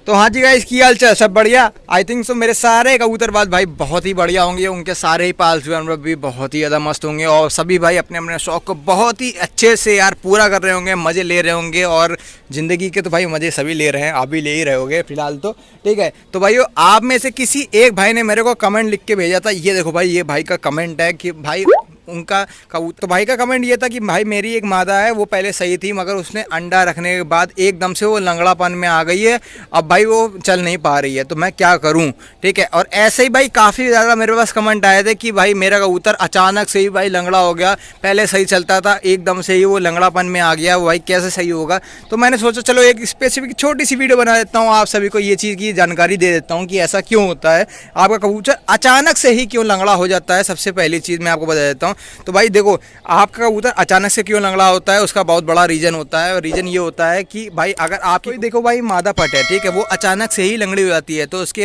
तो हाँ जी गाइस, की हाल चाल, सब बढ़िया। आई थिंक सो मेरे सारे कबूतरबाज भाई बहुत ही बढ़िया होंगे, उनके सारे ही पालतू जानवर भी बहुत ही ज़्यादा मस्त होंगे और सभी भाई अपने अपने शौक को बहुत ही अच्छे से यार पूरा कर रहे होंगे, मज़े ले रहे होंगे। और ज़िंदगी के तो भाई मज़े सभी ले रहे हैं, आप भी ले ही रहे होगे फिलहाल तो, ठीक है। तो भाइयों, आप में से किसी एक भाई ने मेरे को कमेंट लिख के भेजा था, ये देखो भाई, ये भाई का कमेंट है कि भाई उनका तो भाई का कमेंट ये था कि भाई मेरी एक मादा है, वो पहले सही थी मगर उसने अंडा रखने के बाद एकदम से वो लंगड़ापन में आ गई है, अब भाई वो चल नहीं पा रही है, तो मैं क्या करूं, ठीक है। और ऐसे ही भाई काफ़ी ज़्यादा मेरे पास कमेंट आए थे कि भाई मेरा कबूतर अचानक से ही भाई लंगड़ा हो गया, पहले सही चलता था, एकदम से ही वो लंगड़ापन में आ गया, वो भाई कैसे सही होगा। तो मैंने सोचा चलो एक स्पेसिफिक छोटी सी वीडियो बना देता हूँ, आप सभी को ये चीज़ की जानकारी दे देता हूँ कि ऐसा क्यों होता है, आपका कबूतर अचानक से ही क्यों लंगड़ा हो जाता है। सबसे पहली चीज़ मैं आपको बता देता हूँ। तो भाई देखो, आपका कबूतर अचानक से क्यों लंगड़ा होता है, उसका बहुत बड़ा रीज़न होता है। और रीज़न ये होता है कि भाई अगर आपकी देखो भाई मादा पट है, ठीक है, वो अचानक से ही लंगड़ी हो जाती है, तो उसके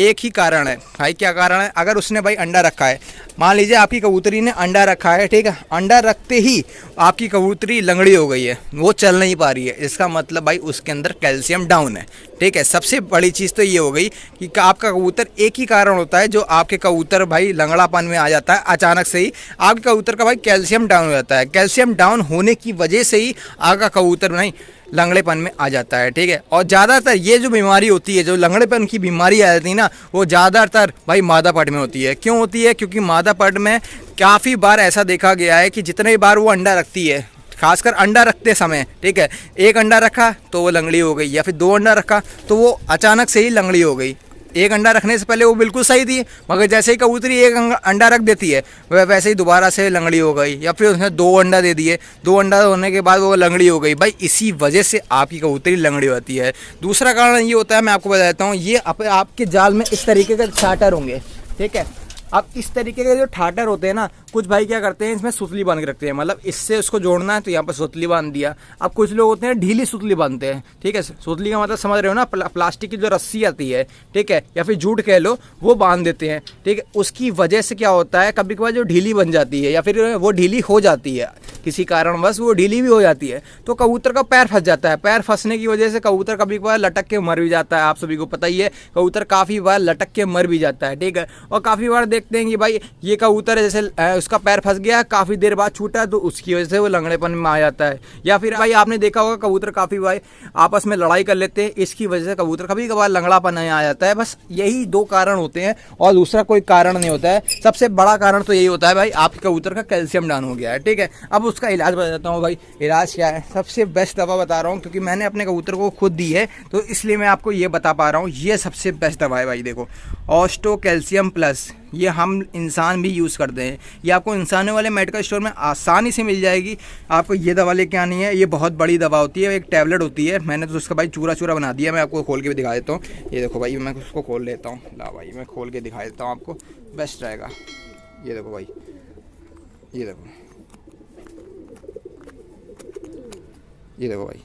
एक ही कारण है भाई। क्या कारण है? अगर उसने भाई अंडा रखा है, मान लीजिए आपकी कबूतरी ने अंडा रखा है, ठीक है, अंडा रखते ही आपकी कबूतरी लंगड़ी हो गई है, वो चल नहीं पा रही है, इसका मतलब भाई उसके अंदर कैल्शियम डाउन है, ठीक है। सबसे बड़ी चीज़ तो ये हो गई कि आपका कबूतर, एक ही कारण होता है जो आपके कबूतर भाई लंगड़ापन में आ जाता है अचानक से ही, आपके कबूतर का भाई कैल्शियम डाउन हो जाता है। कैल्शियम डाउन होने की वजह से ही आपका कबूतर नहीं लंगड़ेपन में आ जाता है, ठीक है। और ज़्यादातर ये जो बीमारी होती है, जो लंगड़ेपन की बीमारी आ जाती है ना, वो ज़्यादातर भाई मादा पट में होती है। क्यों होती है? क्योंकि मादा पट में काफ़ी बार ऐसा देखा गया है कि जितने बार वो अंडा रखती है, खासकर अंडा रखते समय, ठीक है, एक अंडा रखा तो वो लंगड़ी हो गई, या फिर दो अंडा रखा तो वो अचानक से ही लंगड़ी हो गई। एक अंडा रखने से पहले वो बिल्कुल सही थी, मगर जैसे ही कबूतरी एक अंडा रख देती है, वह वैसे ही दोबारा से लंगड़ी हो गई, या फिर उसने दो अंडा दे दिए, दो अंडा होने के बाद वो लंगड़ी हो गई। भाई इसी वजह से आपकी कबूतरी लंगड़ी होती है। दूसरा कारण ये होता है, मैं आपको बता देता हूँ, ये आपके जाल में इस तरीके के चार्टर होंगे, ठीक है। अब इस तरीके के जो ठाटर होते हैं ना, कुछ भाई क्या करते हैं, इसमें सुतली बांध के रखते हैं, मतलब इससे उसको जोड़ना है तो यहाँ पर सुतली बांध दिया। अब कुछ लोग होते हैं ढीली सुतली बांधते हैं, ठीक है। सुतली का मतलब समझ रहे हो ना, प्लास्टिक की जो रस्सी आती है, ठीक है, या फिर जूट कह लो, वो बांध देते हैं, ठीक है। उसकी वजह से क्या होता है, कभी कभार जो ढीली बन जाती है या फिर वो ढीली हो जाती है, किसी कारणवश वो ढीली भी हो जाती है, तो कबूतर का पैर फंस जाता है। पैर फंसने की वजह से कबूतर कभी कभार लटक के मर भी जाता है। आप सभी को पता ही है, कबूतर काफ़ी बार लटक के मर भी जाता है, ठीक है। और काफ़ी बार देखते हैं कि भाई ये कबूतर जैसे उसका पैर फंस गया, काफ़ी देर बाद छूटा, तो उसकी वजह से वो लंगड़ेपन में आ जाता है। या फिर भाई आपने देखा होगा कबूतर काफ़ी भाई आपस में लड़ाई कर लेते हैं, इसकी वजह से कबूतर कभी कभार लंगड़ापन आ जाता है। बस यही दो कारण होते हैं और दूसरा कोई कारण नहीं होता है। सबसे बड़ा कारण तो यही होता है भाई, आपके कबूतर का कैल्शियम डाउन हो गया है, ठीक है। अब उसका इलाज बताता हूँ भाई। इलाज क्या है? सबसे बेस्ट दवा बता रहा हूँ, क्योंकि मैंने अपने कबूतर को खुद दी है, तो इसलिए मैं आपको ये बता पा रहा हूँ। ये सबसे बेस्ट दवा है भाई। देखो, ऑस्टो कैल्शियम प्लस, ये हम इंसान भी यूज़ करते हैं। ये आपको इंसानों वाले मेडिकल स्टोर में आसानी से मिल जाएगी। आपको ये दवा लेके आनी है। ये बहुत बड़ी दवा होती है, एक टैबलेट होती है। मैंने तो उसका भाई चूरा चूरा बना दिया। मैं आपको खोल के भी दिखा देता हूँ। ये देखो भाई, मैं उसको खोल लेता हूँ। ला भाई, मैं खोल के दिखा देता हूँ आपको, बेस्ट रहेगा। ये देखो भाई, ये देखो, ये देखो भाई,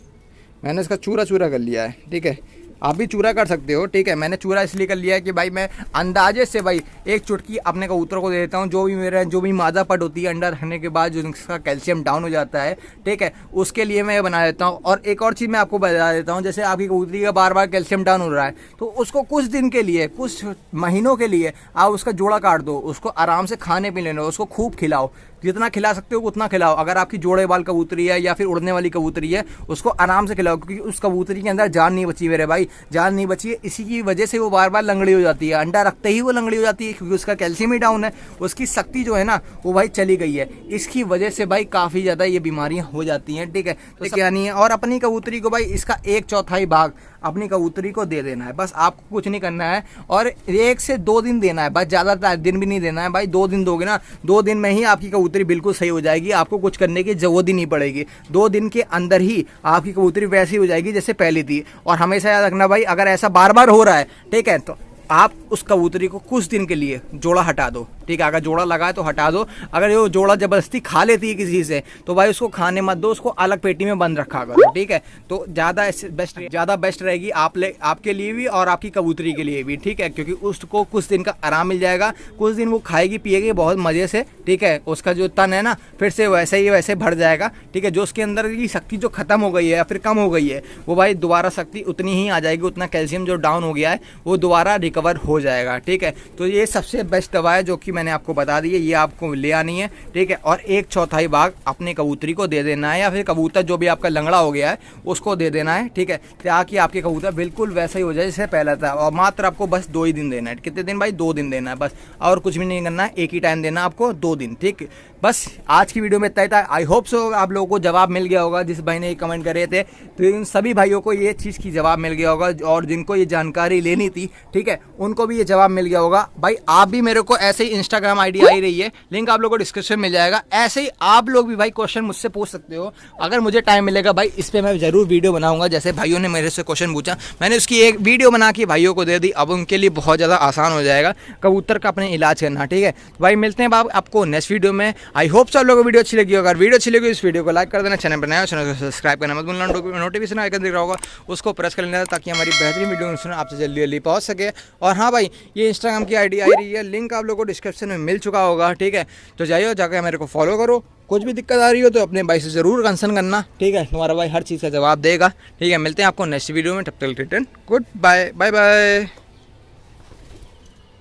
मैंने इसका चूरा चूरा कर लिया है, ठीक है। आप भी चूरा कर सकते हो, ठीक है। मैंने चूरा इसलिए कर लिया है कि भाई मैं अंदाजे से भाई एक चुटकी अपने कबूतर को दे देता हूँ। जो भी मादा पट होती है अंडा रखने के बाद, जो उसका कैल्शियम डाउन हो जाता है, ठीक है, उसके लिए मैं ये बना देता हूँ। और एक और चीज़ मैं आपको बता देता हूँ, जैसे आपकी कबूतरी का बार बार कैल्शियम डाउन हो रहा है, तो उसको कुछ दिन के लिए, कुछ महीनों के लिए आप उसका जोड़ा काट दो, उसको आराम से खाने पीने दो, उसको खूब खिलाओ, जितना खिला सकते हो उतना खिलाओ। अगर आपकी जोड़े बाल कबूतरी है या फिर उड़ने वाली कबूतरी है, उसको आराम से खिलाओ, क्योंकि उस कबूतरी के अंदर जान नहीं बची मेरे भाई, जान नहीं बची है। इसी की वजह से वो बार बार लंगड़ी हो जाती है, अंडा रखते ही वो लंगड़ी हो जाती है, क्योंकि उसका कैल्शियम ही डाउन है, उसकी शक्ति जो है ना वो भाई चली गई है। इसकी वजह से भाई काफ़ी ज़्यादा ये बीमारियाँ हो जाती हैं, ठीक है। तो क्या नहीं है। और अपनी कबूतरी को भाई इसका 1/4 भाग अपनी कबूतरी को दे देना है, बस आपको कुछ नहीं करना है। और 1 से 2 दिन देना है, बस ज़्यादा दिन भी नहीं देना है भाई। 2 दिन दोगे ना, 2 दिन में ही आपकी कबूतरी बिल्कुल सही हो जाएगी, आपको कुछ करने की जरूरत ही नहीं पड़ेगी। 2 दिन के अंदर ही आपकी कबूतरी वैसी हो जाएगी जैसे पहले थी। और हमेशा याद रखना भाई, अगर ऐसा बार बार हो रहा है, ठीक है, तो आप उस कबूतरी को कुछ दिन के लिए जोड़ा हटा दो, ठीक है। अगर जोड़ा लगा है तो हटा दो, अगर ये जोड़ा ज़बरदस्ती खा लेती है किसी से तो भाई उसको खाने मत दो, उसको अलग पेटी में बंद रखा करो, ठीक है। तो ज़्यादा बेस्ट रहेगी आपके लिए भी और आपकी कबूतरी के लिए भी, ठीक है, क्योंकि उसको कुछ दिन का आराम मिल जाएगा, कुछ दिन वो खाएगी पिएगी बहुत मज़े से, ठीक है। उसका जो तन है ना फिर से वैसे भर जाएगा, ठीक है। जो उसके अंदर की शक्ति जो खत्म हो गई है या फिर कम हो गई है वो भाई दोबारा शक्ति उतनी ही आ जाएगी, उतना कैल्शियम जो डाउन हो गया है वो दोबारा रिकवर हो जाएगा, ठीक है। तो ये सबसे बेस्ट दवा है जो कि मैंने आपको बता दी है, ये आपको ले आनी है, ठीक है। और 1/4 भाग अपने कबूतरी को दे देना है या फिर कबूतर जो भी आपका लंगड़ा हो गया है उसको दे देना है, ठीक है, ताकि आपके कबूतर बिल्कुल वैसा ही हो जाए जैसे पहला था। और मात्र आपको बस 2 ही दिन देना है। कितने दिन भाई? 2 दिन देना है बस, और कुछ भी नहीं करना है, एक ही टाइम देना है आपको, 2 दिन, ठीक। बस आज की वीडियो में इतना ही था। आई होप सो आप लोगों को जवाब मिल गया होगा, जिस भाई ने कमेंट करे थे तो इन सभी भाइयों को ये चीज़ की जवाब मिल गया होगा, और जिनको ये जानकारी लेनी थी, ठीक है, उनको भी ये जवाब मिल गया होगा। भाई आप भी मेरे को ऐसे ही इंस्टाग्राम आईडी आई रही है, लिंक आप लोगों को डिस्क्रिप्शन में मिल जाएगा, ऐसे ही आप लोग भी भाई क्वेश्चन मुझसे पूछ सकते हो। अगर मुझे टाइम मिलेगा भाई इस पर मैं ज़रूर वीडियो बनाऊंगा। जैसे भाइयों ने मेरे से क्वेश्चन पूछा, मैंने उसकी एक वीडियो बना के भाइयों को दे दी, अब उनके लिए बहुत ज़्यादा आसान हो जाएगा कबूतर का अपने इलाज करना, ठीक है। भाई मिलते हैं आपको नेक्स्ट वीडियो में। आई होप सो आप लोगों को वीडियो अच्छी लगी होगा। अगर वीडियो अच्छी लगी इस वीडियो को लाइक कर देना, चैनल पर नया चैनल को सब्सक्राइब करना मत भूलना, नोटिफिकेशन आइकन दिख रहा होगा उसको प्रेस कर लेना ताकि हमारी बेहतरीन वीडियो आपसे जल्दी पहुंच सके। और हाँ भाई ये इंस्टाग्राम की आईडी आई रही है, लिंक आप लोगों को डिस्क्रिप्शन में मिल चुका होगा, ठीक है। तो जाइए जाकर मेरे को फॉलो करो। कुछ भी दिक्कत आ रही हो तो अपने भाई से ज़रूर कंसर्न करना, ठीक है, तुम्हारा भाई हर चीज़ का जवाब देगा, ठीक है। मिलते हैं आपको नेक्स्ट वीडियो में, तब तक return good bye bye bye.